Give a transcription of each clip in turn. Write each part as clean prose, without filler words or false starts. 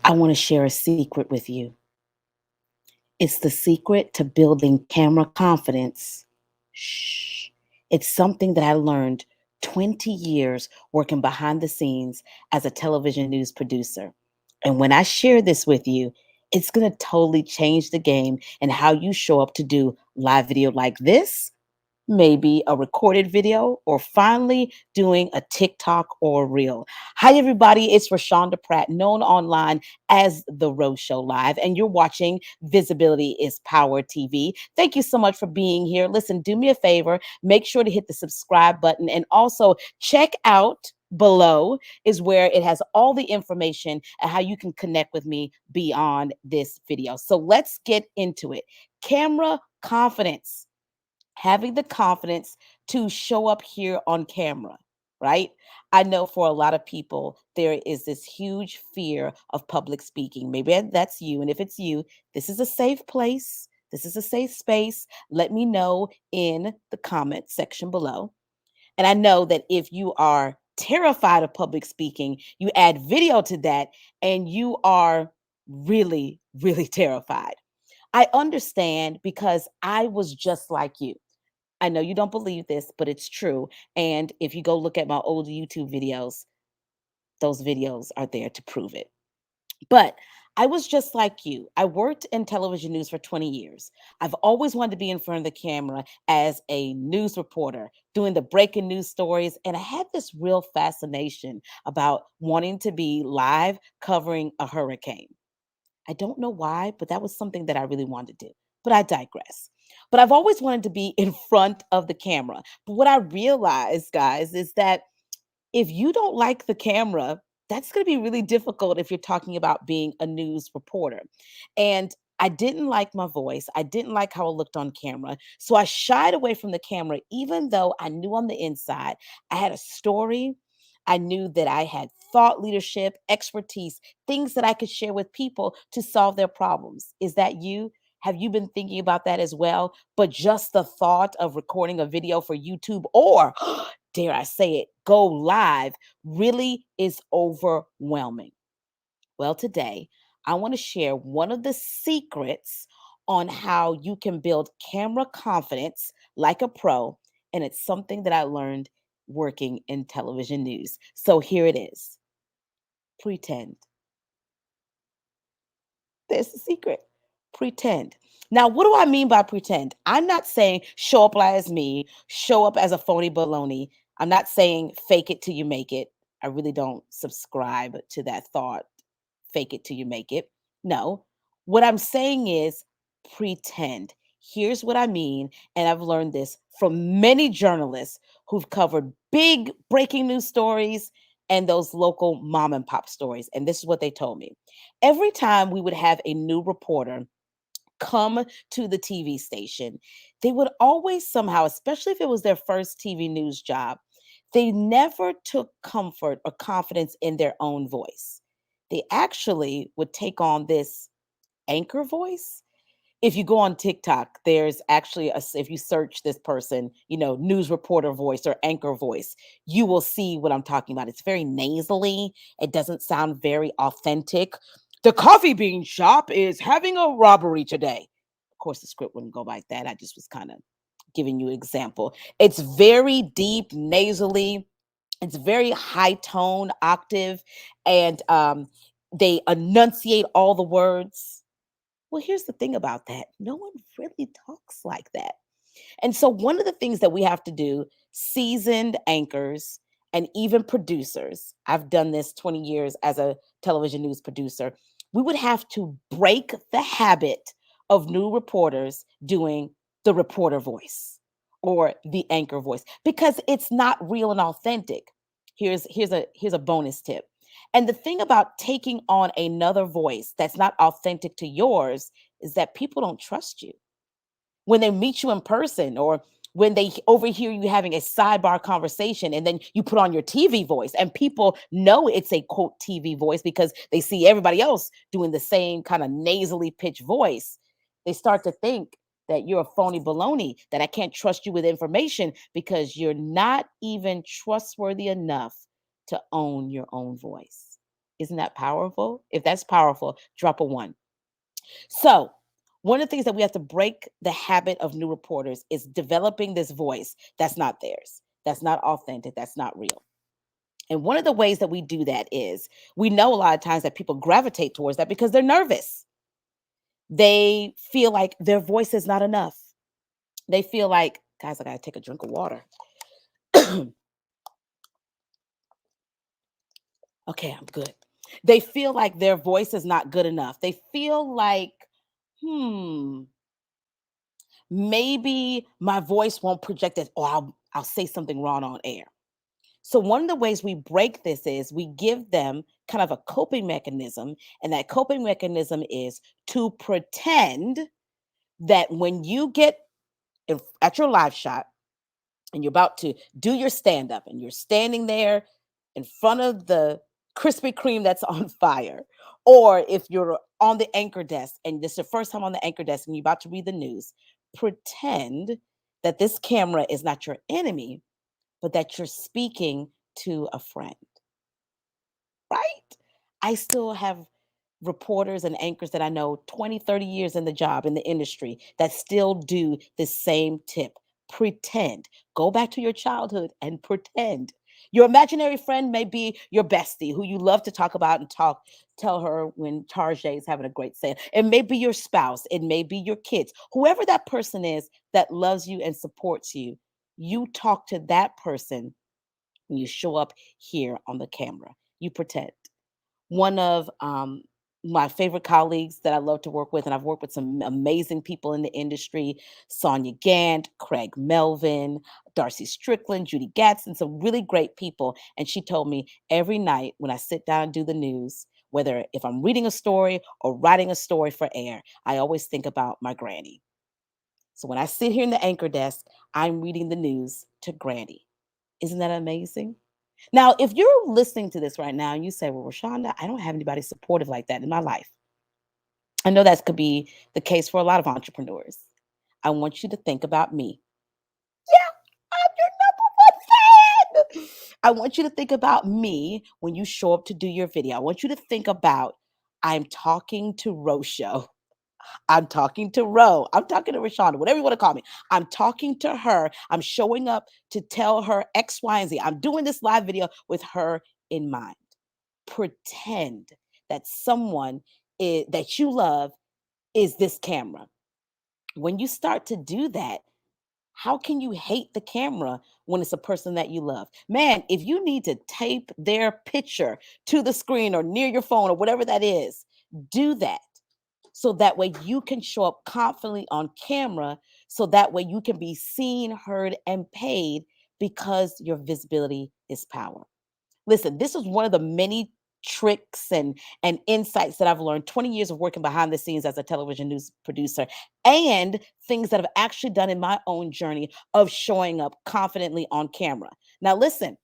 I want to share a secret with you. It's the secret to building camera confidence. Shh. It's something that I learned 20 years working behind the scenes as a television news producer. And when I share this with you, it's going to totally change the game and how you show up to do live video like this, maybe a recorded video, or finally doing a TikTok or a reel. Hi, everybody. It's Rashonda Pratt, known online as The Rose Show Live, and you're watching Visibility is Power TV. Thank you so much for being here. Listen, do me a favor, make sure to hit the subscribe button and also check out below is where it has all the information and how you can connect with me beyond this video. So let's get into it. Camera confidence, having the confidence to show up here on camera, right? I know for a lot of people, there is this huge fear of public speaking. Maybe that's you. And if it's you, this is a safe place. This is a safe space. Let me know in the comment section below. And I know that if you are terrified of public speaking, you add video to that and you are really, really terrified. I understand because I was just like you. I know you don't believe this, but it's true. And if you go look at my old YouTube videos, those videos are there to prove it. But I was just like you. I worked in television news for 20 years. I've always wanted to be in front of the camera as a news reporter, doing the breaking news stories. And I had this real fascination about wanting to be live covering a hurricane. I don't know why, but that was something that I really wanted to do. But I digress. But I've always wanted to be in front of the camera. But what I realized, guys, is that if you don't like the camera, that's going to be really difficult if you're talking about being a news reporter. And I didn't like my voice. I didn't like how I looked on camera. So I shied away from the camera, even though I knew on the inside I had a story. I knew that I had thought leadership, expertise, things that I could share with people to solve their problems. Is that you? Have you been thinking about that as well? But just the thought of recording a video for YouTube or dare I say it, go live really is overwhelming. Well, today, I want to share one of the secrets on how you can build camera confidence like a pro. And it's something that I learned working in television news. So here it is: pretend. There's the secret. Pretend. Now, what do I mean by pretend? I'm not saying show up as me, show up as a phony baloney. I'm not saying fake it till you make it. I really don't subscribe to that thought, fake it till you make it. No, what I'm saying is pretend. Here's what I mean. And I've learned this from many journalists who've covered big breaking news stories and those local mom and pop stories. And this is what they told me. Every time we would have a new reporter come to the TV station, they would always somehow, especially if it was their first TV news job, they never took comfort or confidence in their own voice. They actually would take on this anchor voice. If you go on TikTok, there's actually if you search this person, news reporter voice or anchor voice, you will see what I'm talking about. It's very nasally. It doesn't sound very authentic. The coffee bean shop is having a robbery today. Of course, the script wouldn't go like that. I just was kind of giving you an example. It's very deep, nasally. It's very high tone, octave, and they enunciate all the words. Well, here's the thing about that. No one really talks like that. And so, one of the things that we have to do, seasoned anchors and even producers, I've done this 20 years as a television news producer, we would have to break the habit of new reporters doing the reporter voice or the anchor voice because it's not real and authentic. Here's a bonus tip. And the thing about taking on another voice that's not authentic to yours is that people don't trust you when they meet you in person or when they overhear you having a sidebar conversation and then you put on your TV voice and people know it's a quote TV voice because they see everybody else doing the same kind of nasally pitched voice. They start to think that you're a phony baloney, that I can't trust you with information because you're not even trustworthy enough to own your own voice. Isn't that powerful? If that's powerful, drop a one. So, one of the things that we have to break the habit of new reporters is developing this voice that's not theirs, that's not authentic, that's not real. And one of the ways that we do that is we know a lot of times that people gravitate towards that because they're nervous. They feel like their voice is not enough. They feel like, guys, I got to take a drink of water. Okay, I'm good. They feel like their voice is not good enough. They feel like, hmm, maybe my voice won't project it, or I'll say something wrong on air. So one of the ways we break this is we give them kind of a coping mechanism, and that coping mechanism is to pretend that when you get at your live shot and you're about to do your stand up and you're standing there in front of the Krispy Kreme that's on fire, or if you're on the anchor desk and this is the first time on the anchor desk and you're about to read the news, pretend that this camera is not your enemy, but that you're speaking to a friend, right? I still have reporters and anchors that I know 20, 30 years in the job, in the industry, that still do the same tip. Pretend. Go back to your childhood and pretend. Your imaginary friend may be your bestie who you love to talk about and tell her when Tarjay is having a great sale. It may be your spouse, it may be your kids. Whoever that person is that loves you and supports you, you talk to that person when you show up here on the camera. You pretend. One of my favorite colleagues that I love to work with, and I've worked with some amazing people in the industry, Sonia Gant, Craig Melvin, Darcy Strickland, Judy Gatson, some really great people. And she told me every night when I sit down and do the news, whether if I'm reading a story or writing a story for air, I always think about my granny. So when I sit here in the anchor desk, I'm reading the news to Granny. Isn't that amazing? Now, if you're listening to this right now and you say, well, Rashonda, I don't have anybody supportive like that in my life. I know that could be the case for a lot of entrepreneurs. I want you to think about me. Yeah, I'm your number one fan. I want you to think about me when you show up to do your video. I want you to think about I'm talking to Rosho. I'm talking to Ro. I'm talking to Rashonda, whatever you want to call me. I'm talking to her. I'm showing up to tell her X, Y, and Z. I'm doing this live video with her in mind. Pretend that someone that you love is this camera. When you start to do that, how can you hate the camera when it's a person that you love? Man, if you need to tape their picture to the screen or near your phone or whatever that is, do that so that way you can show up confidently on camera, so that way you can be seen, heard, and paid because your visibility is power. Listen, this is one of the many tricks and insights that I've learned 20 years of working behind the scenes as a television news producer, and things that I've actually done in my own journey of showing up confidently on camera. Now listen,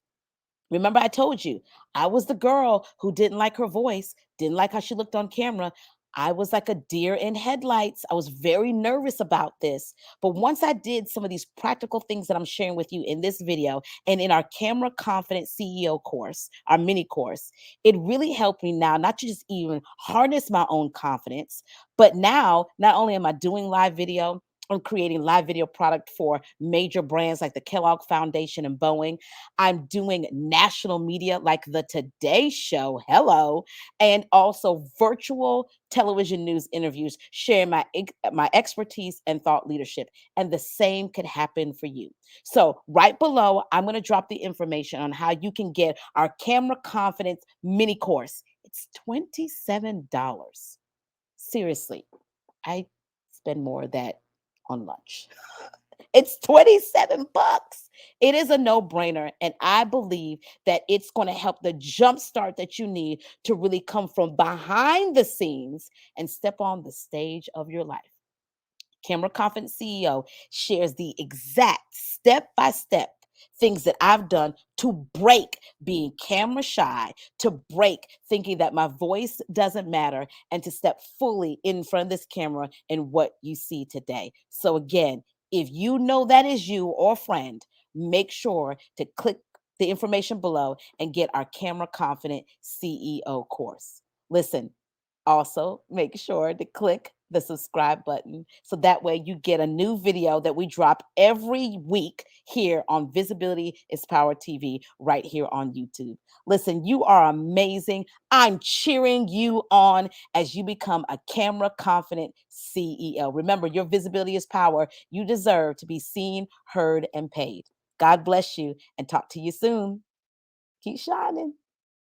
remember, I told you I was the girl who didn't like her voice, didn't like how she looked on camera. I was like a deer in headlights. I was very nervous about this. But once I did some of these practical things that I'm sharing with you in this video and in our Camera Confident CEO course, our mini course, it really helped me now not to just even harness my own confidence, but now not only am I doing live video, I'm creating live video product for major brands like the Kellogg Foundation and Boeing. I'm doing national media like the Today Show, hello, and also virtual television news interviews, sharing my expertise and thought leadership. And the same could happen for you. So right below, I'm going to drop the information on how you can get our Camera Confidence mini course. It's $27. Seriously, I spend more of that on lunch. It's 27 bucks. It is a no-brainer, and I believe that it's going to help the jump start that you need to really come from behind the scenes and step on the stage of your life. Camera Confident CEO shares the exact step-by-step things that I've done to break being camera shy, to break thinking that my voice doesn't matter, and to step fully in front of this camera in what you see today. So again, if you know that is you or friend, make sure to click the information below and get our Camera Confident CEO course. Listen, also make sure to click the subscribe button so that way you get a new video that we drop every week here on Visibility is Power TV right here on YouTube. Listen, you are amazing. I'm cheering you on as you become a camera confident CEO. Remember, your visibility is power. You deserve to be seen, heard, and paid. God bless you and talk to you soon. Keep shining.